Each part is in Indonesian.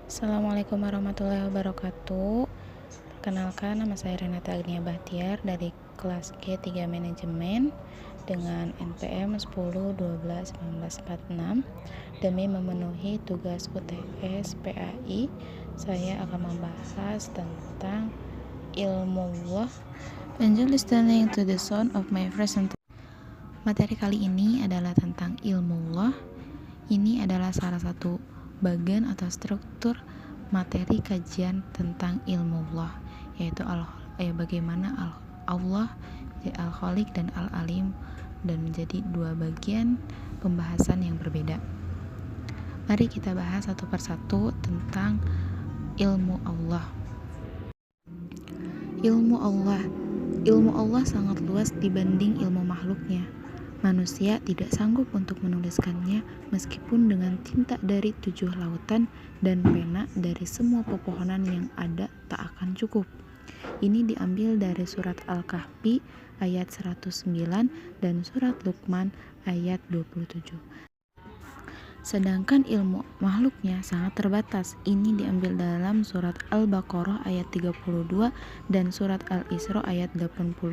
Assalamualaikum warahmatullahi wabarakatuh. Perkenalkan, nama saya Renata Agnia Bahtiar dari kelas G3 Manajemen dengan NPM 10121946. Demi memenuhi tugas UTS PAI, saya akan membahas tentang ilmu Allah. Angel listening to the sound of my present. Materi kali ini adalah tentang ilmu Allah. Ini adalah salah satu bagian atau struktur materi kajian tentang ilmu Allah, yaitu bagaimana Allah Al-Khaliq dan Al-Alim, dan menjadi dua bagian pembahasan yang berbeda. Mari kita bahas satu persatu tentang ilmu Allah. Ilmu Allah sangat luas dibanding ilmu makhluknya. Manusia tidak sanggup untuk menuliskannya meskipun dengan tinta dari 7 lautan dan pena dari semua pepohonan yang ada tak akan cukup. Ini diambil dari surat Al-Kahfi ayat 109 dan surat Luqman ayat 27. Sedangkan ilmu makhluknya sangat terbatas. Ini diambil dalam surat Al-Baqarah ayat 32 dan surat Al-Isra ayat 85.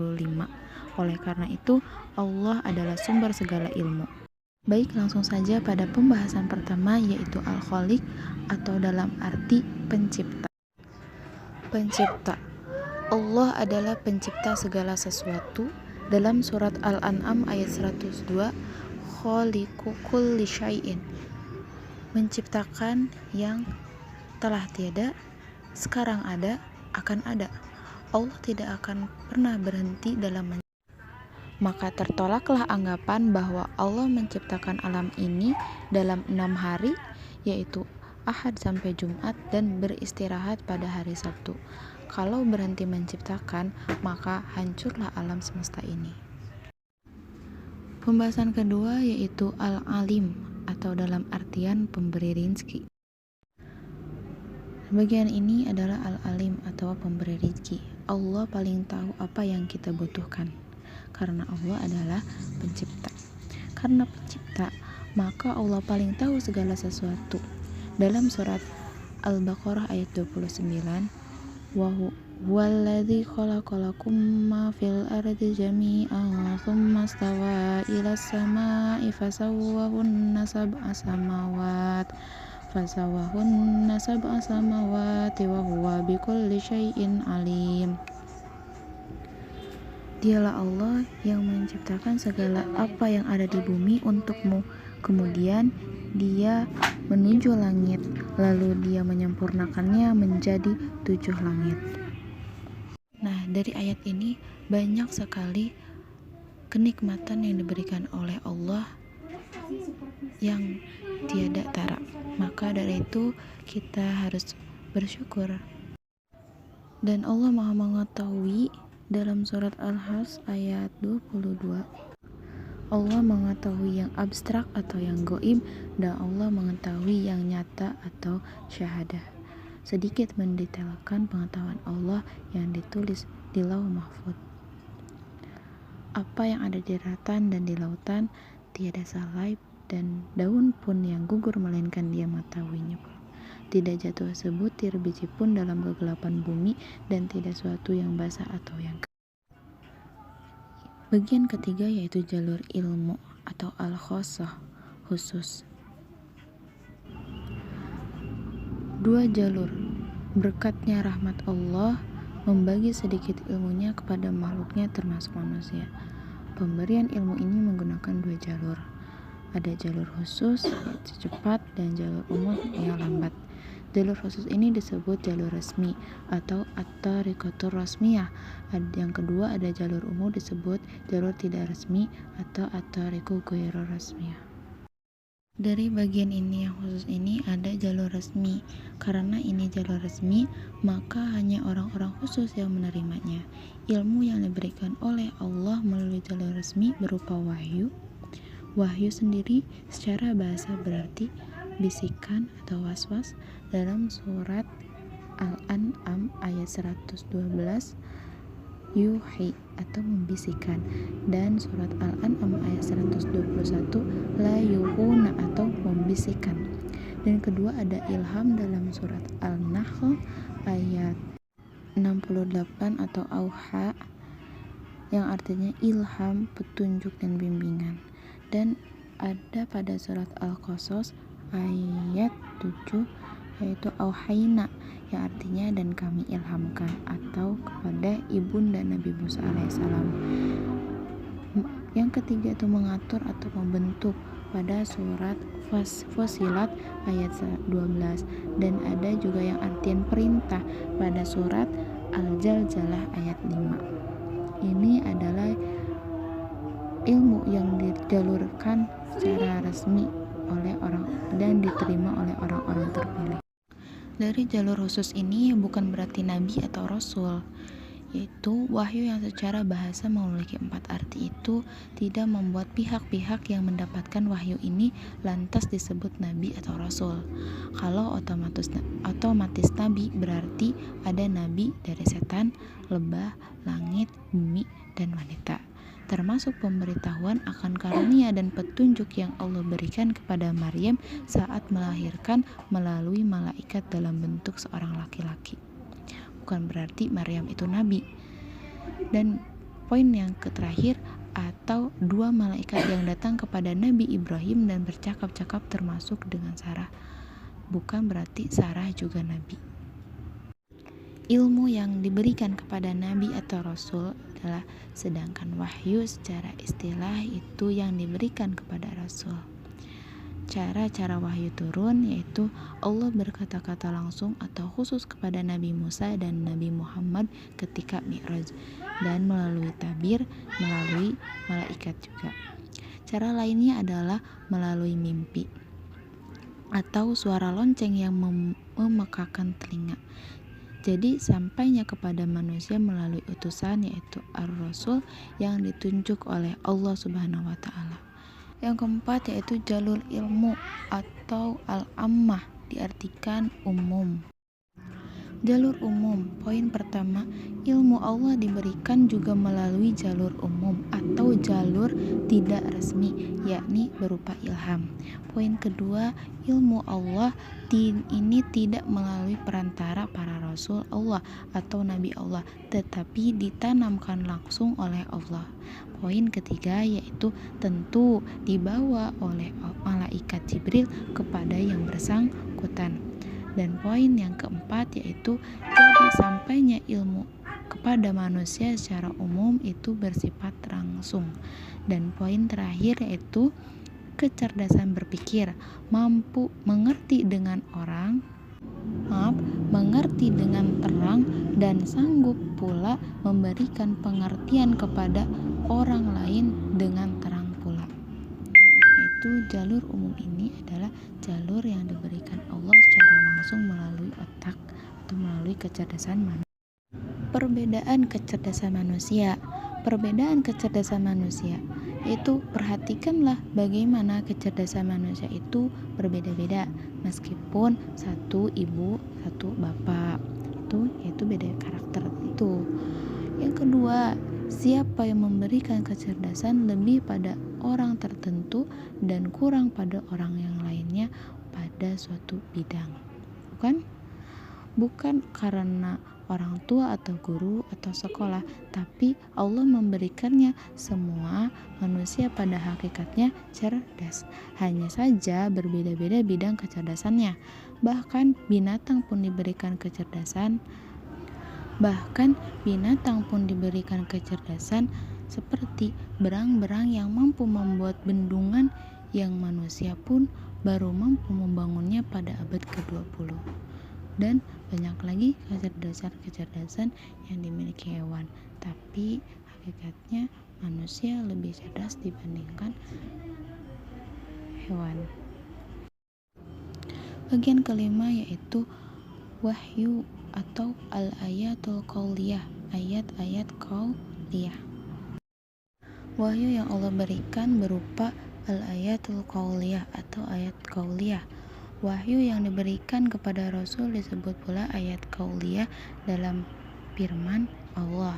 Oleh karena itu, Allah adalah sumber segala ilmu. Baik, langsung saja pada pembahasan pertama, yaitu Al-Khaliq atau dalam arti pencipta. Pencipta. Allah adalah pencipta segala sesuatu. Dalam surat Al-An'am ayat 102, khaliqu kulli syai'in, menciptakan yang telah tiada, sekarang ada, akan ada. Allah tidak akan pernah berhenti dalam maka tertolaklah anggapan bahwa Allah menciptakan alam ini dalam 6 hari, yaitu Ahad sampai Jumat, dan beristirahat pada hari Sabtu. Kalau berhenti menciptakan, maka hancurlah alam semesta ini. Pembahasan kedua yaitu Al-Alim atau dalam artian pemberi rizki. Bagian ini adalah Al-Alim atau pemberi rizki. Allah paling tahu apa yang kita butuhkan. Karena Allah adalah pencipta. Karena pencipta, maka Allah paling tahu segala sesuatu. Dalam surat Al-Baqarah ayat 29, Walladzi khalaqalakum ma fil ardi jami'an tsumma stawa ilas samaa'i fasawwahunna sab'a samawati wa huwa bikulli syai'in alim. Dialah Allah yang menciptakan segala apa yang ada di bumi untukmu. Kemudian Dia menuju langit, lalu Dia menyempurnakannya menjadi 7 langit. Nah, dari ayat ini banyak sekali kenikmatan yang diberikan oleh Allah yang tiada tara. Maka dari itu kita harus bersyukur. Dan Allah Maha mengetahui. Dalam surat Al-Has ayat 22, Allah mengetahui yang abstrak atau yang gaib, dan Allah mengetahui yang nyata atau syahadah. Sedikit mendetailkan pengetahuan Allah yang ditulis di Lauh Mahfuz. Apa yang ada di daratan dan di lautan, tiada salai dan daun pun yang gugur melainkan Dia mengetahuinya. Tidak jatuh sebutir biji pun dalam kegelapan bumi, dan tidak suatu yang basah atau yang Bagian ketiga yaitu jalur ilmu atau al-khossah, khusus. 2 jalur. Berkatnya rahmat Allah membagi sedikit ilmunya kepada makhluknya termasuk manusia. Pemberian ilmu ini menggunakan 2 jalur. Ada jalur khusus yaitu cepat dan jalur umum yang lambat. Jalur khusus ini disebut jalur resmi atau at-tariqatur rasmiyah. Yang kedua ada jalur umum disebut jalur tidak resmi atau at-tariqu ghairu rasmiyah. Dari bagian ini yang khusus ini ada jalur resmi. Karena ini jalur resmi, maka hanya orang-orang khusus yang menerimanya. Ilmu yang diberikan oleh Allah melalui jalur resmi berupa wahyu. Wahyu sendiri secara bahasa berarti bisikan atau waswas. Dalam surat Al-An'am ayat 112, yuhi atau membisikkan, dan surat Al-An'am ayat 121, la yuhuna atau membisikkan. Dan kedua ada ilham dalam surat Al-Nahl ayat 68 atau auha, yang artinya ilham, petunjuk dan bimbingan. Dan ada pada surat Al-Qasas ayat 7 yaitu auhayna, yang artinya dan kami ilhamkan, atau kepada ibunda Nabi Musa alaihissalam. Yang ketiga itu mengatur atau membentuk pada surat Fussilat ayat 12, dan ada juga yang artian perintah pada surat Al-Zalzalah ayat 5. Ini adalah ilmu yang dijalurkan secara resmi oleh orang dan diterima oleh orang-orang terpilih. Dari jalur khusus ini bukan berarti nabi atau rasul, yaitu wahyu yang secara bahasa memiliki 4 arti itu tidak membuat pihak-pihak yang mendapatkan wahyu ini lantas disebut nabi atau rasul. Kalau otomatis nabi berarti ada nabi dari setan, lebah, langit, bumi, dan wanita, termasuk pemberitahuan akan karunia dan petunjuk yang Allah berikan kepada Maryam saat melahirkan melalui malaikat dalam bentuk seorang laki-laki. Bukan berarti Maryam itu nabi. Dan poin yang terakhir, atau 2 malaikat yang datang kepada Nabi Ibrahim dan bercakap-cakap termasuk dengan Sarah. Bukan berarti Sarah juga nabi. Ilmu yang diberikan kepada nabi atau rasul adalah, sedangkan wahyu secara istilah itu yang diberikan kepada rasul. Cara wahyu turun yaitu Allah berkata-kata langsung atau khusus kepada Nabi Musa dan Nabi Muhammad ketika Mi'raj, dan melalui tabir, melalui malaikat juga. Cara lainnya adalah melalui mimpi atau suara lonceng yang memekakan telinga. Jadi sampainya kepada manusia melalui utusan yaitu Ar-Rasul yang ditunjuk oleh Allah Subhanahu wa taala. Yang keempat yaitu jalur ilmu atau al-ammah, diartikan umum. Jalur umum, poin pertama, ilmu Allah diberikan juga melalui jalur umum atau jalur tidak resmi, yakni berupa ilham. Poin kedua, ilmu Allah ini tidak melalui perantara para rasul Allah atau nabi Allah, tetapi ditanamkan langsung oleh Allah. Poin ketiga yaitu tentu dibawa oleh malaikat Jibril kepada yang bersangkutan. Dan poin yang keempat yaitu jadi sampainya ilmu kepada manusia secara umum itu bersifat langsung. Dan poin terakhir yaitu kecerdasan berpikir, mampu mengerti dengan terang dan sanggup pula memberikan pengertian kepada orang lain dengan terang pula. Yaitu jalur umum ini adalah jalur yang diberikan Allah secara langsung melalui otak atau melalui kecerdasan manusia. Perbedaan kecerdasan manusia itu, perhatikanlah bagaimana kecerdasan manusia itu berbeda-beda, meskipun satu ibu satu bapak, itu beda karakter itu. Yang kedua, siapa yang memberikan kecerdasan lebih pada orang tertentu dan kurang pada orang yang lainnya pada suatu bidang, bukan karena orang tua atau guru atau sekolah, tapi Allah memberikannya semua manusia pada hakikatnya cerdas. Hanya saja berbeda-beda bidang kecerdasannya. Bahkan binatang pun diberikan kecerdasan seperti berang-berang yang mampu membuat bendungan yang manusia pun baru mampu membangunnya pada abad ke-20. Dan banyak lagi kecerdasan yang dimiliki hewan, tapi hakikatnya manusia lebih cerdas dibandingkan hewan. Bagian kelima yaitu wahyu atau al-ayatul qauliyah, ayat-ayat qauliyah. Wahyu yang Allah berikan berupa al-ayatul qauliyah atau ayat qauliyah. Wahyu yang diberikan kepada Rasul disebut pula ayat qauliyah dalam firman Allah.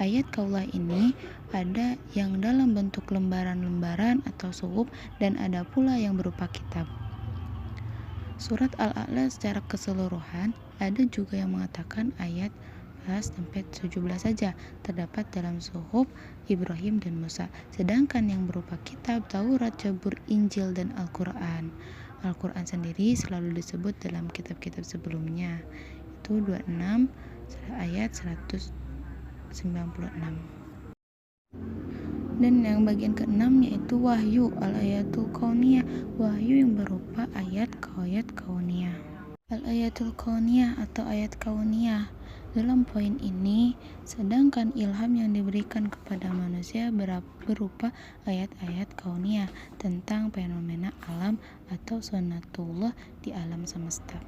Ayat qauliyah ini ada yang dalam bentuk lembaran-lembaran atau suhuf, dan ada pula yang berupa kitab. surat Al-A'la secara keseluruhan. Ada juga yang mengatakan ayat 17 saja terdapat dalam suhuf Ibrahim dan Musa, sedangkan yang berupa kitab Taurat, Zabur, Injil, dan Al-Quran. Al-Quran sendiri selalu disebut dalam kitab-kitab sebelumnya, itu 26 ayat 196. Dan yang bagian ke-6 yaitu wahyu, al-ayatul kauniyah, wahyu yang berupa ayat kauniyah. Al-ayatul kauniyah atau ayat kauniyah. Dalam poin ini, sedangkan ilham yang diberikan kepada manusia berupa ayat-ayat kauniyah tentang fenomena alam atau sunatullah di alam semesta.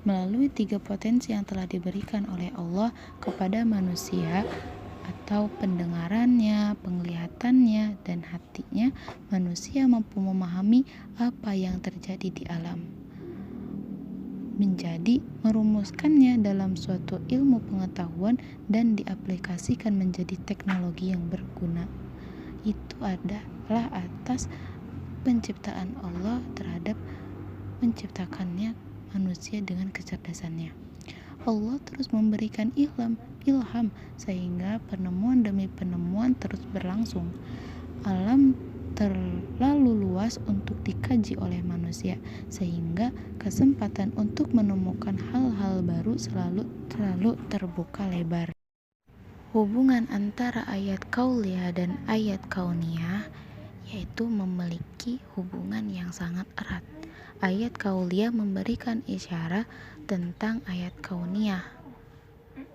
Melalui 3 potensi yang telah diberikan oleh Allah kepada manusia, atau pendengarannya, penglihatannya, dan hatinya, manusia mampu memahami apa yang terjadi di alam, menjadi merumuskannya dalam suatu ilmu pengetahuan dan diaplikasikan menjadi teknologi yang berguna. Itu adalah atas penciptaan Allah terhadap menciptakannya manusia dengan kecerdasannya. Allah terus memberikan ilham sehingga penemuan demi penemuan terus berlangsung. Alam terlalu luas untuk dikaji oleh manusia, sehingga kesempatan untuk menemukan hal-hal baru selalu terbuka lebar. Hubungan antara ayat kauliyah dan ayat kauniyah yaitu memiliki hubungan yang sangat erat. Ayat kauliyah memberikan isyarat tentang ayat kauniyah.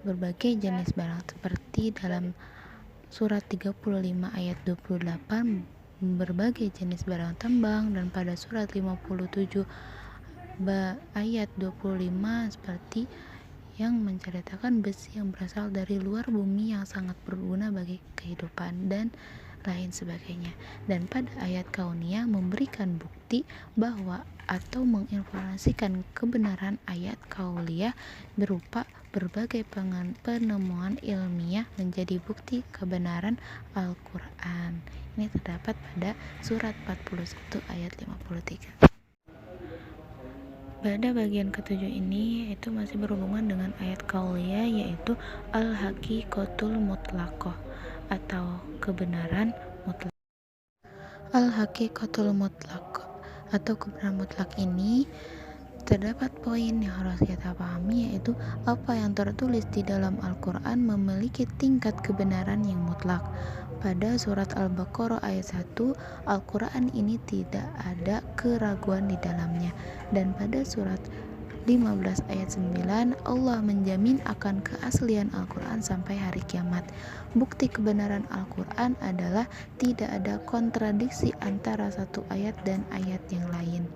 Berbagai jenis barang seperti dalam surat 35 ayat 28 berbagai jenis barang tambang, dan pada surat 57 ayat 25 seperti yang menceritakan besi yang berasal dari luar bumi yang sangat berguna bagi kehidupan dan lain sebagainya. Dan pada ayat kauniyah memberikan bukti bahwa atau menginformasikan kebenaran ayat kauliyah berupa berbagai penemuan ilmiah menjadi bukti kebenaran Al-Quran. Ini terdapat pada surat 41 ayat 53. Pada bagian ketujuh ini yaitu masih berhubungan dengan ayat kauliyah, yaitu al-haqiqatul mutlaqah atau kebenaran mutlak. Al-haqiqatul mutlaq atau kebenaran mutlak ini terdapat poin yang harus kita pahami, yaitu apa yang tertulis di dalam Al-Quran memiliki tingkat kebenaran yang mutlak. Pada surat Al-Baqarah ayat 1, Al-Quran ini tidak ada keraguan di dalamnya. Dan pada surat 15 ayat 9, Allah menjamin akan keaslian Al-Quran sampai hari kiamat. Bukti kebenaran Al-Quran adalah tidak ada kontradiksi antara satu ayat dan ayat yang lain.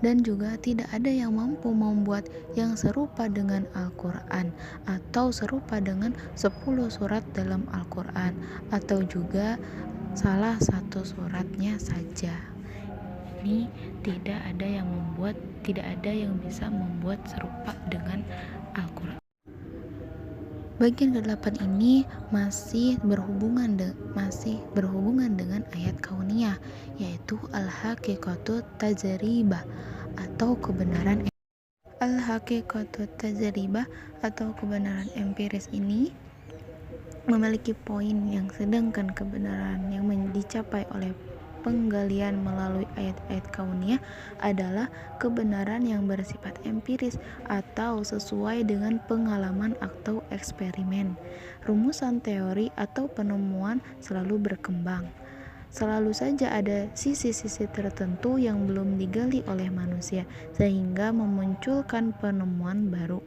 Dan juga tidak ada yang mampu membuat yang serupa dengan Al-Quran, atau serupa dengan 10 surat dalam Al-Quran, atau juga salah satu suratnya saja. Ini tidak ada yang bisa membuat serupa dengan Al-Quran. Bagian ke-8 ini masih berhubungan dengan ayat kauniyah, yaitu al-haqiqatu tajribah atau kebenaran al-haqiqatu tajribah atau kebenaran empiris. Ini memiliki poin yang sedangkan kebenaran yang dicapai oleh penggalian melalui ayat-ayat kauniyah adalah kebenaran yang bersifat empiris atau sesuai dengan pengalaman atau eksperimen. Rumusan teori atau penemuan selalu berkembang. Selalu saja ada sisi-sisi tertentu yang belum digali oleh manusia sehingga memunculkan penemuan baru.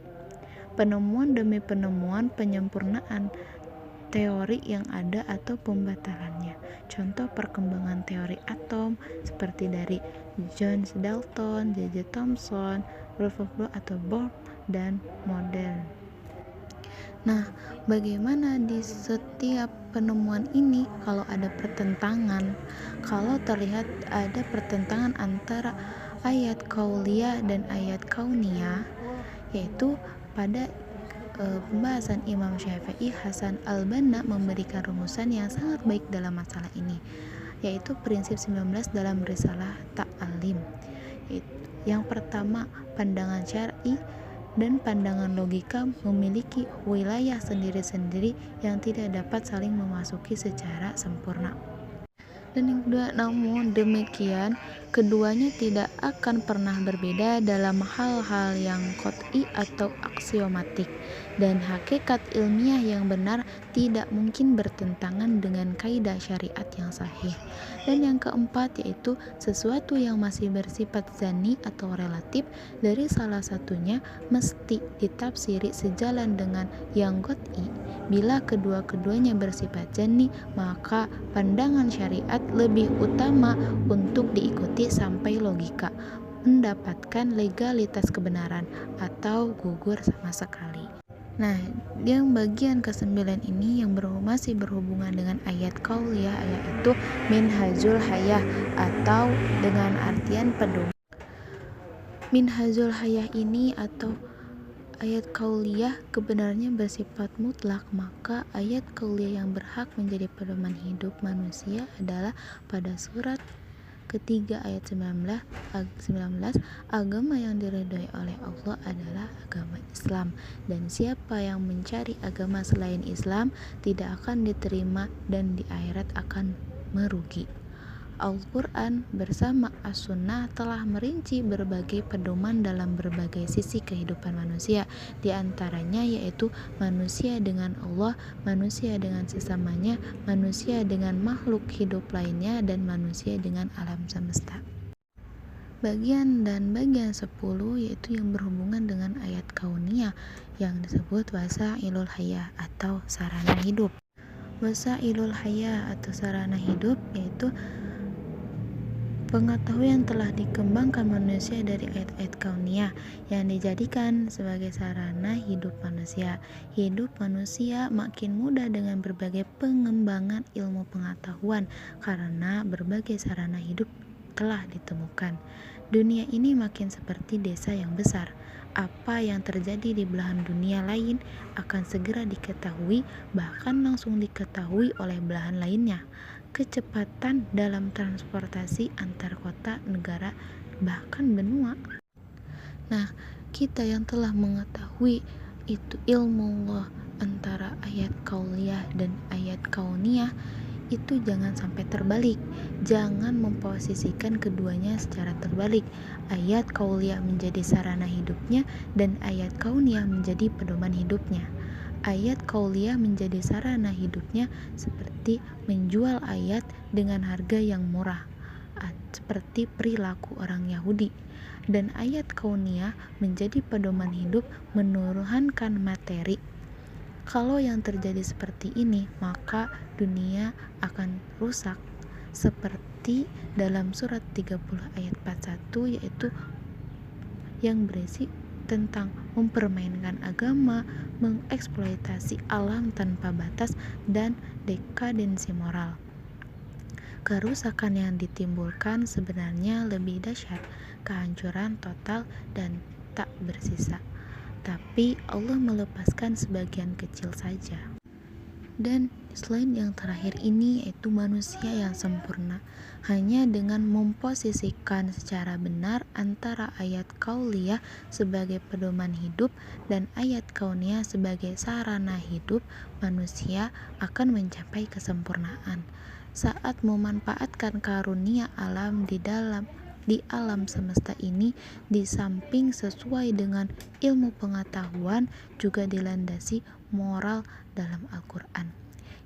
Penemuan demi penemuan, penyempurnaan teori yang ada atau pembatalannya. Contoh perkembangan teori atom seperti dari John Dalton, J.J. Thomson, Rutherford atau Bohr dan modern. Nah, bagaimana di setiap penemuan ini kalau ada pertentangan? Kalau terlihat ada pertentangan antara ayat kauliyah dan ayat kauniyah, yaitu pada pembahasan Imam Syafi'i, Hasan al-Banna memberikan rumusan yang sangat baik dalam masalah ini, yaitu prinsip 19 dalam risalah Ta'alim. Yang pertama, pandangan syar'i dan pandangan logika memiliki wilayah sendiri-sendiri yang tidak dapat saling memasuki secara sempurna. Dan yang kedua, namun demikian, keduanya tidak akan pernah berbeda dalam hal-hal yang qot'i atau aksiomatik, dan hakikat ilmiah yang benar tidak mungkin bertentangan dengan kaidah syariat yang sahih. Dan yang keempat, yaitu sesuatu yang masih bersifat zanni atau relatif dari salah satunya mesti ditafsiri sejalan dengan yang qot'i. Bila kedua-keduanya bersifat zanni, maka pandangan syariat lebih utama untuk diikuti sampai logika mendapatkan legalitas kebenaran atau gugur sama sekali. Nah, yang bagian ke-9 ini yang masih berhubungan dengan ayat qauliyah, yaitu minhajul hayah atau dengan artian pedoman. Minhajul hayah ini atau ayat qauliyah kebenarannya bersifat mutlak, maka ayat qauliyah yang berhak menjadi pedoman hidup manusia adalah pada surat ketiga ayat 19, agama yang diridhoi oleh Allah adalah agama Islam, dan siapa yang mencari agama selain Islam tidak akan diterima dan di akhirat akan merugi. Al-Quran bersama As-Sunnah telah merinci berbagai pedoman dalam berbagai sisi kehidupan manusia, di antaranya yaitu manusia dengan Allah, manusia dengan sesamanya, manusia dengan makhluk hidup lainnya, dan manusia dengan alam semesta. Bagian 10 yaitu yang berhubungan dengan ayat kauniyah yang disebut wasailul hayah atau sarana hidup. Wasailul hayah atau sarana hidup yaitu pengetahuan telah dikembangkan manusia dari ayat-ayat kauniyah yang dijadikan sebagai sarana hidup manusia. Hidup manusia makin mudah dengan berbagai pengembangan ilmu pengetahuan karena berbagai sarana hidup telah ditemukan. Dunia ini makin seperti desa yang besar. Apa yang terjadi di belahan dunia lain akan segera diketahui, bahkan langsung diketahui oleh belahan lainnya. Kecepatan dalam transportasi antar kota, negara, bahkan benua. Nah, kita yang telah mengetahui itu ilmu Allah antara ayat qauliyah dan ayat kauniyah itu jangan sampai terbalik. Jangan memposisikan keduanya secara terbalik. Ayat qauliyah menjadi sarana hidupnya dan ayat kauniyah menjadi pedoman hidupnya. Ayat qauliyah menjadi sarana hidupnya seperti menjual ayat dengan harga yang murah, seperti perilaku orang Yahudi. Dan ayat kauniyah menjadi pedoman hidup menurunkan materi. Kalau yang terjadi seperti ini, maka dunia akan rusak seperti dalam surat 30 ayat 41, yaitu yang berisi tentang mempermainkan agama, mengeksploitasi alam tanpa batas, dan dekadensi moral. Kerusakan yang ditimbulkan sebenarnya lebih dahsyat, kehancuran total dan tak bersisa. Tapi Allah melepaskan sebagian kecil saja. Dan selain yang terakhir ini, yaitu manusia yang sempurna, hanya dengan memposisikan secara benar antara ayat qauliyah sebagai pedoman hidup dan ayat kauniyah sebagai sarana hidup, manusia akan mencapai kesempurnaan. Saat memanfaatkan karunia alam di alam semesta ini, di samping sesuai dengan ilmu pengetahuan, juga dilandasi moral dalam Al-Quran.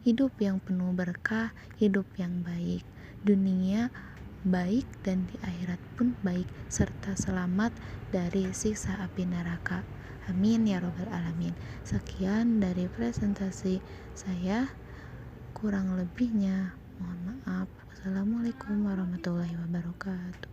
Hidup yang penuh berkah, hidup yang baik, dunia baik dan di akhirat pun baik, serta selamat dari siksa api neraka. Amin ya robbal alamin. Sekian dari presentasi saya, kurang lebihnya mohon maaf. Wassalamualaikum warahmatullahi wabarakatuh.